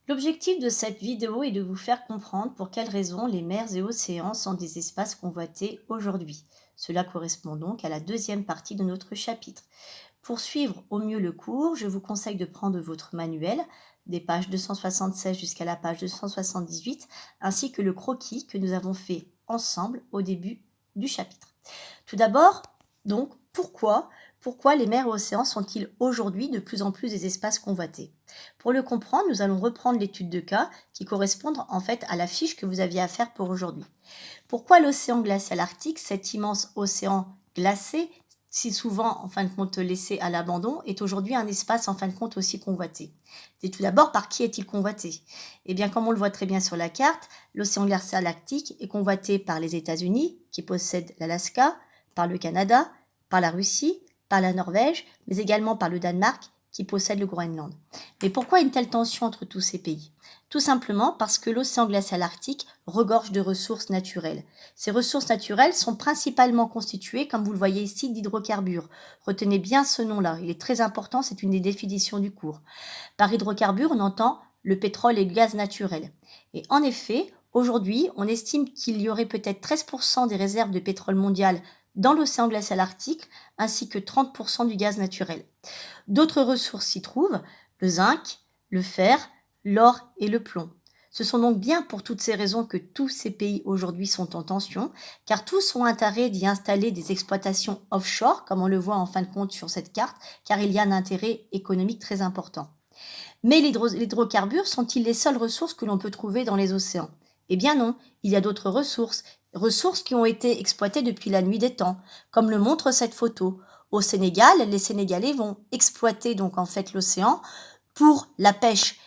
L'objectif de cette vidéo est de vous faire comprendre pour quelles raisons les mers et océans sont des espaces convoités aujourd'hui. Cela correspond donc à la deuxième partie de notre chapitre. Pour suivre au mieux le cours, je vous conseille de prendre votre manuel, des pages 276 jusqu'à la page 278, ainsi que le croquis que nous avons fait ensemble au début du chapitre. Tout d'abord, donc, pourquoi les mers et océans sont-ils aujourd'hui de plus en plus des espaces convoités? Pour le comprendre, nous allons reprendre l'étude de cas qui correspondent en fait à la fiche que vous aviez à faire pour aujourd'hui. Pourquoi l'océan glacial arctique, cet immense océan glacé, si souvent en fin de compte laissé à l'abandon, est aujourd'hui un espace en fin de compte aussi convoité? Et tout d'abord, par qui est-il convoité? Eh bien, comme on le voit très bien sur la carte, l'océan glacial arctique est convoité par les États-Unis, qui possèdent l'Alaska, par le Canada, par la Russie, par la Norvège, mais également par le Danemark, qui possède le Groenland. Mais pourquoi une telle tension entre tous ces pays? Tout simplement parce que l'océan glacial arctique regorge de ressources naturelles. Ces ressources naturelles sont principalement constituées, comme vous le voyez ici, d'hydrocarbures. Retenez bien ce nom-là, il est très important, c'est une des définitions du cours. Par hydrocarbures, on entend le pétrole et le gaz naturel. Et en effet, aujourd'hui, on estime qu'il y aurait peut-être 13% des réserves de pétrole mondial dans l'océan glacial arctique, ainsi que 30% du gaz naturel. D'autres ressources s'y trouvent, le zinc, le fer, l'or et le plomb. Ce sont donc bien pour toutes ces raisons que tous ces pays aujourd'hui sont en tension, car tous ont intérêt d'y installer des exploitations offshore, comme on le voit en fin de compte sur cette carte, car il y a un intérêt économique très important. Mais les hydrocarbures sont-ils les seules ressources que l'on peut trouver dans les océans? Eh bien non, il y a d'autres ressources qui ont été exploitées depuis la nuit des temps, comme le montre cette photo. Au Sénégal, les Sénégalais vont exploiter donc en fait l'océan pour la pêche.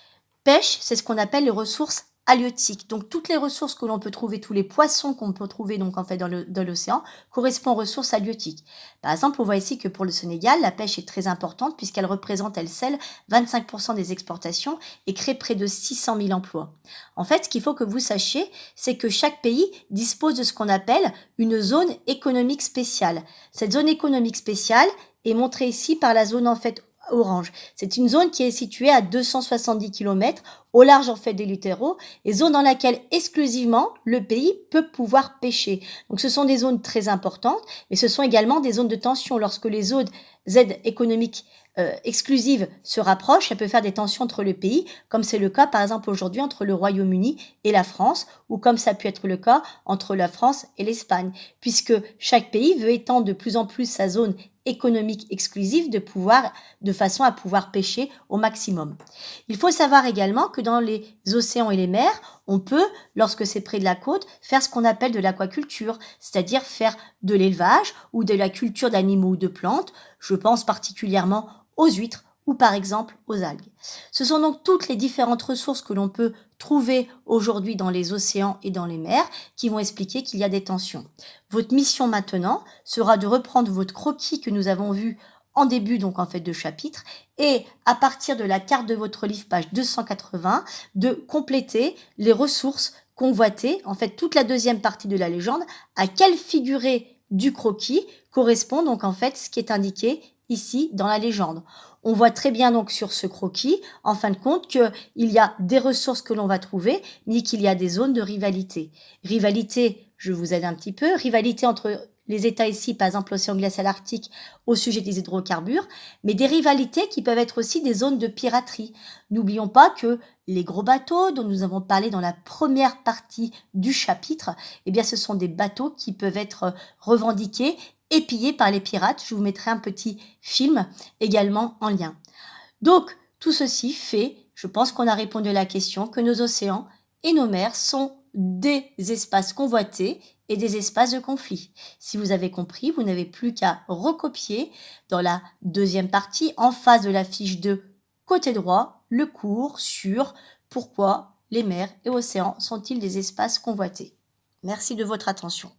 Pêche, c'est ce qu'on appelle les ressources halieutiques. Donc toutes les ressources que l'on peut trouver, tous les poissons qu'on peut trouver donc en fait dans l'océan correspondent aux ressources halieutiques. Par exemple, on voit ici que pour le Sénégal, la pêche est très importante puisqu'elle représente elle seule 25% des exportations et crée près de 600 000 emplois. En fait, ce qu'il faut que vous sachiez, c'est que chaque pays dispose de ce qu'on appelle une zone économique spéciale. Cette zone économique spéciale est montrée ici par la zone en fait orange. C'est une zone qui est située à 270 km au large en fait des littoraux et zone dans laquelle exclusivement le pays peut pouvoir pêcher. Donc ce sont des zones très importantes, mais ce sont également des zones de tension. Lorsque les zones économiques exclusives se rapprochent, ça peut faire des tensions entre les pays, comme c'est le cas par exemple aujourd'hui entre le Royaume-Uni et la France, ou comme ça a pu être le cas entre la France et l'Espagne, puisque chaque pays veut étendre de plus en plus sa zone économique exclusive de façon à pouvoir pêcher au maximum. Il faut savoir également que dans les océans et les mers, on peut, lorsque c'est près de la côte, faire ce qu'on appelle de l'aquaculture, c'est-à-dire faire de l'élevage ou de la culture d'animaux ou de plantes. Je pense particulièrement aux huîtres ou par exemple aux algues. Ce sont donc toutes les différentes ressources que l'on peut trouver aujourd'hui dans les océans et dans les mers qui vont expliquer qu'il y a des tensions. Votre mission maintenant sera de reprendre votre croquis que nous avons vu en début donc en fait de chapitre et à partir de la carte de votre livre page 280 de compléter les ressources convoitées, en fait toute la deuxième partie de la légende, à quelle figurée du croquis correspond donc en fait ce qui est indiqué ici dans la légende. On voit très bien donc sur ce croquis, en fin de compte, qu'il y a des ressources que l'on va trouver, mais qu'il y a des zones de rivalité. Rivalité, je vous aide un petit peu, rivalité entre les États ici, par exemple l'océan glacial arctique, au sujet des hydrocarbures, mais des rivalités qui peuvent être aussi des zones de piraterie. N'oublions pas que les gros bateaux dont nous avons parlé dans la première partie du chapitre, eh bien ce sont des bateaux qui peuvent être revendiqués et pillés par les pirates. Je vous mettrai un petit film également en lien. Donc, tout ceci fait, je pense qu'on a répondu à la question, que nos océans et nos mers sont des espaces convoités et des espaces de conflit. Si vous avez compris, vous n'avez plus qu'à recopier dans la deuxième partie, en face de la fiche de côté droit, le cours sur pourquoi les mers et océans sont-ils des espaces convoités. Merci de votre attention.